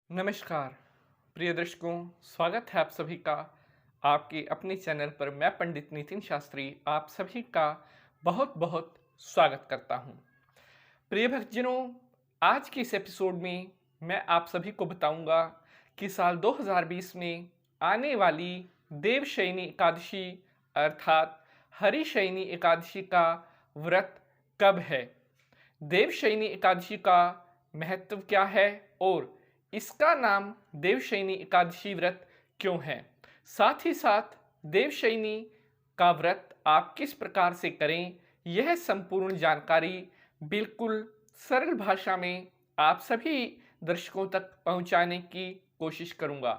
नमस्कार प्रिय दर्शकों, स्वागत है आप सभी का आपके अपने चैनल पर। मैं पंडित नितिन शास्त्री आप सभी का बहुत बहुत स्वागत करता हूं। प्रिय भक्तजनों, आज के इस एपिसोड में मैं आप सभी को बताऊंगा कि साल 2020 में आने वाली देवशयनी एकादशी अर्थात हरिशयनी एकादशी का व्रत कब है, देवशयनी एकादशी का महत्व क्या है और इसका नाम देवशयनी एकादशी व्रत क्यों है। साथ ही साथ देवशयनी का व्रत आप किस प्रकार से करें, यह संपूर्ण जानकारी बिल्कुल सरल भाषा में आप सभी दर्शकों तक पहुंचाने की कोशिश करूंगा।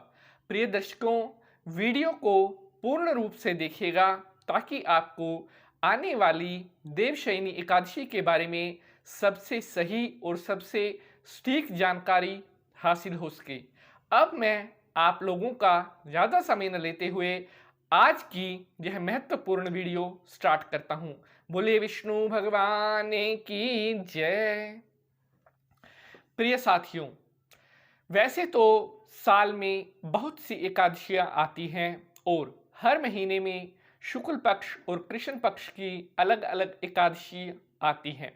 प्रिय दर्शकों, वीडियो को पूर्ण रूप से देखिएगा ताकि आपको आने वाली देवशयनी एकादशी के बारे में सबसे सही और सबसे सटीक जानकारी हासिल हो सके। अब मैं आप लोगों का ज़्यादा समय न लेते हुए आज की यह महत्वपूर्ण वीडियो स्टार्ट करता हूँ। बोले विष्णु भगवान की जय। प्रिय साथियों, वैसे तो साल में बहुत सी एकादशियाँ आती हैं और हर महीने में शुक्ल पक्ष और कृष्ण पक्ष की अलग अलग एकादशी आती हैं,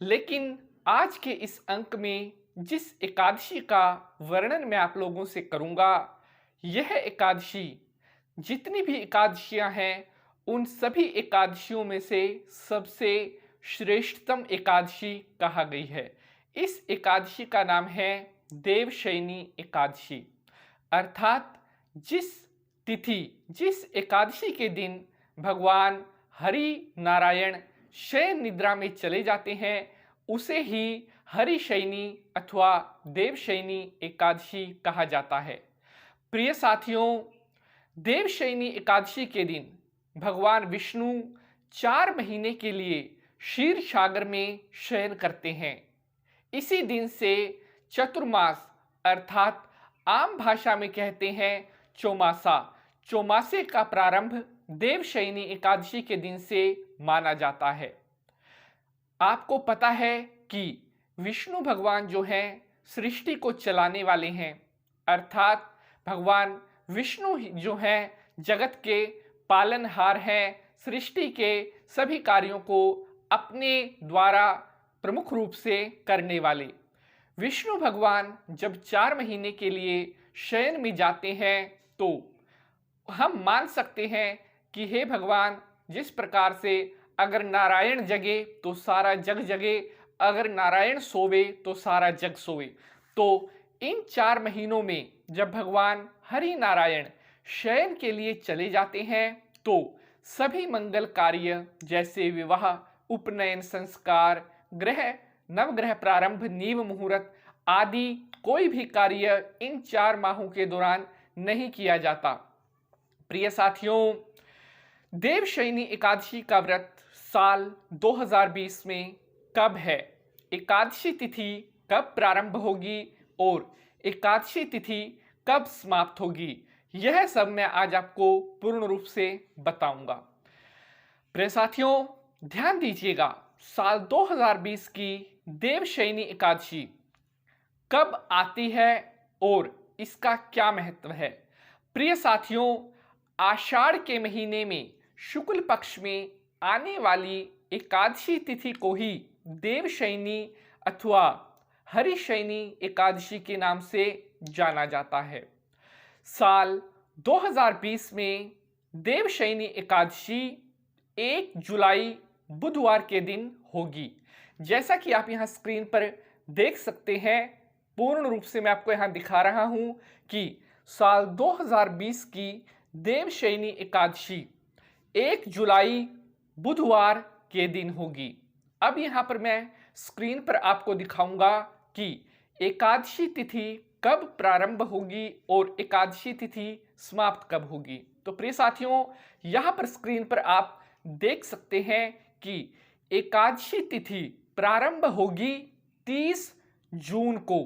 लेकिन आज के इस अंक में जिस एकादशी का वर्णन मैं आप लोगों से करूंगा, यह एकादशी जितनी भी एकादशियां हैं उन सभी एकादशियों में से सबसे श्रेष्ठतम एकादशी कहा गई है। इस एकादशी का नाम है देवशयनी एकादशी, अर्थात जिस एकादशी के दिन भगवान हरि नारायण शयन निद्रा में चले जाते हैं उसे ही हरिशयनी अथवा देवशयनी एकादशी कहा जाता है। प्रिय साथियों, देवशयनी एकादशी के दिन भगवान विष्णु 4 महीने के लिए क्षीर सागर में शयन करते हैं। इसी दिन से चतुर्मास अर्थात आम भाषा में कहते हैं चौमासे का प्रारंभ देवशयनी एकादशी के दिन से माना जाता है। आपको पता है कि विष्णु भगवान जो हैं सृष्टि को चलाने वाले हैं, अर्थात भगवान विष्णु जो हैं जगत के पालनहार हैं, सृष्टि के सभी कार्यों को अपने द्वारा प्रमुख रूप से करने वाले। विष्णु भगवान जब 4 महीने के लिए शयन में जाते हैं तो हम मान सकते हैं कि हे भगवान, जिस प्रकार से अगर नारायण जगे तो सारा जग जगे, अगर नारायण सोवे तो सारा जग सोवे, तो इन 4 महीनों में जब भगवान हरि नारायण शयन के लिए चले जाते हैं तो सभी मंगल कार्य जैसे विवाह, उपनयन संस्कार, नवग्रह प्रारंभ, नीव मुहूर्त आदि कोई भी कार्य इन 4 माहों के दौरान नहीं किया जाता। प्रिय साथियों, देवशयनी एकादशी का व्रत साल 2020 में कब है, एकादशी तिथि कब प्रारंभ होगी और एकादशी तिथि कब समाप्त होगी, यह सब मैं आज आपको पूर्ण रूप से बताऊंगा। प्रिय साथियों, ध्यान दीजिएगा, साल 2020 की देवशयनी एकादशी कब आती है और इसका क्या महत्व है। प्रिय साथियों, आषाढ़ के महीने में शुक्ल पक्ष में आने वाली एकादशी तिथि को ही देवशयनी अथवा हरिशयनी एकादशी के नाम से जाना जाता है। साल 2020 में देवशयनी एकादशी 1 जुलाई बुधवार के दिन होगी। जैसा कि आप यहाँ स्क्रीन पर देख सकते हैं, पूर्ण रूप से मैं आपको यहाँ दिखा रहा हूँ कि साल 2020 की देवशयनी एकादशी 1 जुलाई बुधवार के दिन होगी। अब यहाँ पर मैं स्क्रीन पर आपको दिखाऊंगा कि एकादशी तिथि कब प्रारंभ होगी और एकादशी तिथि समाप्त कब होगी। तो प्रिय साथियों, यहाँ पर स्क्रीन पर आप देख सकते हैं कि एकादशी तिथि प्रारंभ होगी 30 जून को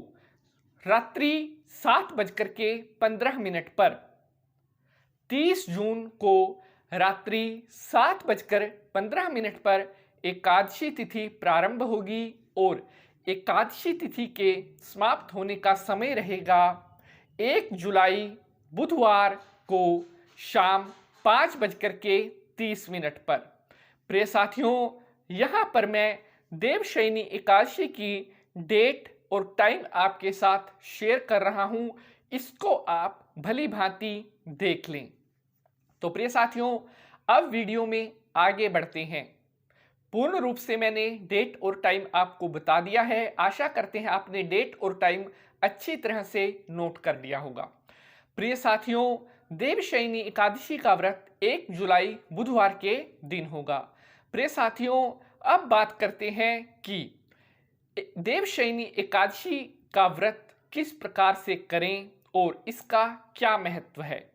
रात्रि 7:15 पर। 30 जून को रात्रि 7:15 पर एकादशी तिथि प्रारंभ होगी और एकादशी तिथि के समाप्त होने का समय रहेगा 1 जुलाई बुधवार को शाम 5:30 पर। प्रिय साथियों, यहाँ पर मैं देवशयनी एकादशी की डेट और टाइम आपके साथ शेयर कर रहा हूँ, इसको आप भली भांति देख लें। तो प्रिय साथियों, अब वीडियो में आगे बढ़ते हैं। पूर्ण रूप से मैंने डेट और टाइम आपको बता दिया है। आशा करते हैं आपने डेट और टाइम अच्छी तरह से नोट कर लिया होगा। प्रिय साथियों, देवशयनी एकादशी का व्रत 1 जुलाई बुधवार के दिन होगा। प्रिय साथियों, अब बात करते हैं कि देवशयनी एकादशी का व्रत किस प्रकार से करें और इसका क्या महत्व है।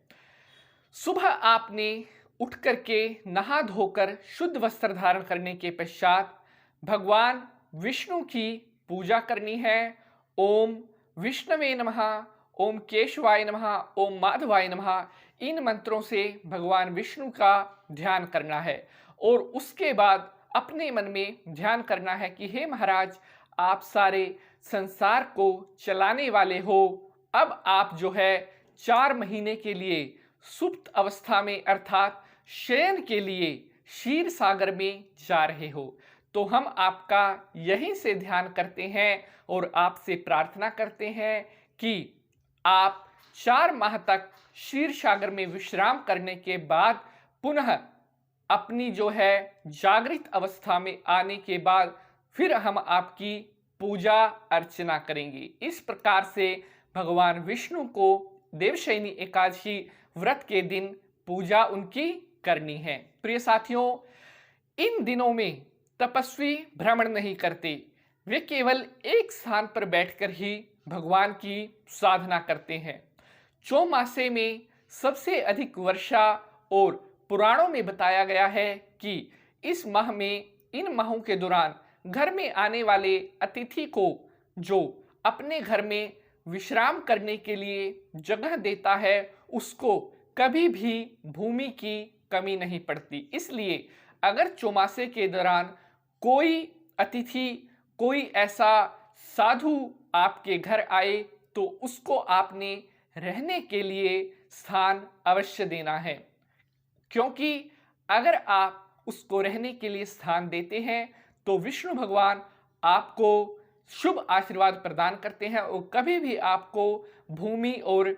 सुबह आपने उठ करके नहा धोकर शुद्ध वस्त्र धारण करने के पश्चात भगवान विष्णु की पूजा करनी है। ओम विष्णवे नमः, ओम केशवाय नमः, ओम माधवाय नमः, इन मंत्रों से भगवान विष्णु का ध्यान करना है और उसके बाद अपने मन में ध्यान करना है कि हे महाराज, आप सारे संसार को चलाने वाले हो। अब आप जो है 4 महीने के लिए सुप्त अवस्था में अर्थात शयन के लिए क्षीर सागर में जा रहे हो। तो हम आपका यहीं से ध्यान करते हैं और आपसे प्रार्थना करते हैं कि आप 4 माह तक क्षीर सागर में विश्राम करने के बाद पुनः अपनी जो है जागृत अवस्था में आने के बाद फिर हम आपकी पूजा अर्चना करेंगे। इस प्रकार से भगवान विष्णु को देवशयनी एकादशी व्रत के दिन पूजा उनकी करनी है। प्रिय साथियों, इन दिनों में तपस्वी भ्रमण नहीं करते, वे केवल एक स्थान पर बैठकर ही भगवान की साधना करते हैं। चौमासे में सबसे अधिक वर्षा और पुराणों में बताया गया है कि इस माह में, इन माहों के दौरान घर में आने वाले अतिथि को जो अपने घर में विश्राम करने के लिए जगह देता है, उसको कभी भी भूमि की कमी नहीं पड़ती। इसलिए अगर चौमासे के दौरान कोई अतिथि, कोई ऐसा साधु आपके घर आए तो उसको आपने रहने के लिए स्थान अवश्य देना है, क्योंकि अगर आप उसको रहने के लिए स्थान देते हैं तो विष्णु भगवान आपको शुभ आशीर्वाद प्रदान करते हैं और कभी भी आपको भूमि और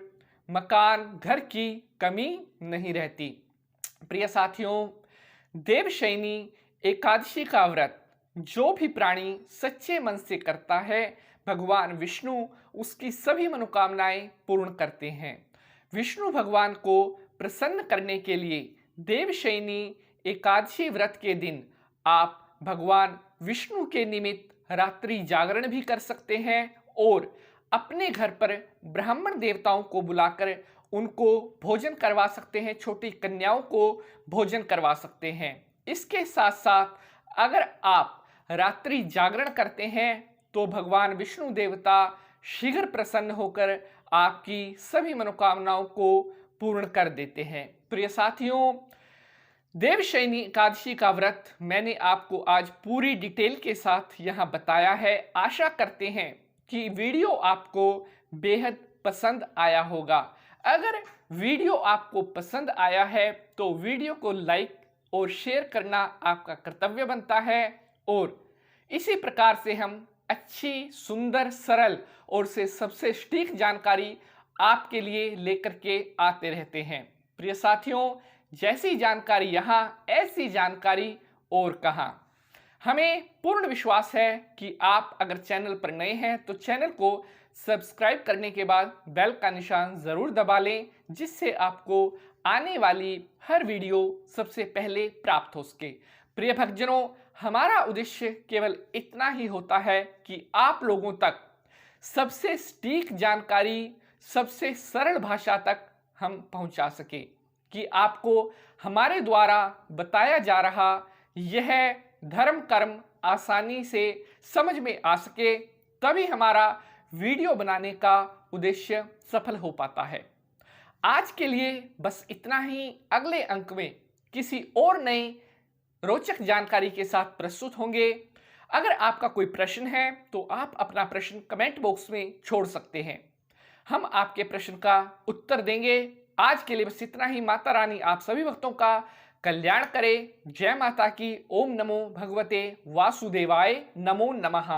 मकान, घर की कमी नहीं रहती। प्रिय साथियों, देवशयनी एकादशी का व्रत जो भी प्राणी सच्चे मन से करता है, भगवान विष्णु उसकी सभी मनोकामनाएं पूर्ण करते हैं। विष्णु भगवान को प्रसन्न करने के लिए देवशयनी एकादशी व्रत के दिन आप भगवान विष्णु के निमित्त रात्रि जागरण भी कर सकते हैं और अपने घर पर ब्राह्मण देवताओं को बुलाकर उनको भोजन करवा सकते हैं, छोटी कन्याओं को भोजन करवा सकते हैं। इसके साथ साथ अगर आप रात्रि जागरण करते हैं तो भगवान विष्णु देवता शीघ्र प्रसन्न होकर आपकी सभी मनोकामनाओं को पूर्ण कर देते हैं। प्रिय साथियों, देवशयनी एकादशी का व्रत मैंने आपको आज पूरी डिटेल के साथ यहाँ बताया है। आशा करते हैं कि वीडियो आपको बेहद पसंद आया होगा। अगर वीडियो आपको पसंद आया है तो वीडियो को लाइक और शेयर करना आपका कर्तव्य बनता है और इसी प्रकार से हम अच्छी, सुंदर, सरल और से सबसे सटीक जानकारी आपके लिए लेकर के आते रहते हैं। प्रिय साथियों, जैसी जानकारी यहाँ, ऐसी जानकारी और कहाँ। हमें पूर्ण विश्वास है कि आप अगर चैनल पर नए हैं तो चैनल को सब्सक्राइब करने के बाद बेल का निशान ज़रूर दबा लें, जिससे आपको आने वाली हर वीडियो सबसे पहले प्राप्त हो सके। प्रिय भक्तजनों, हमारा उद्देश्य केवल इतना ही होता है कि आप लोगों तक सबसे सटीक जानकारी, सबसे सरल भाषा तक हम पहुंचा सके, कि आपको हमारे द्वारा बताया जा रहा यह धर्म कर्म आसानी से समझ में आ सके, तभी हमारा वीडियो बनाने का उद्देश्य सफल हो पाता है। आज के लिए बस इतना ही। अगले अंक में किसी और नए रोचक जानकारी के साथ प्रस्तुत होंगे। अगर आपका कोई प्रश्न है तो आप अपना प्रश्न कमेंट बॉक्स में छोड़ सकते हैं, हम आपके प्रश्न का उत्तर देंगे। आज के लिए बस इतना ही। माता रानी आप सभी भक्तों का कल्याण करे। जय माता की। ओम नमो भगवते वासुदेवाय। नमो नमः।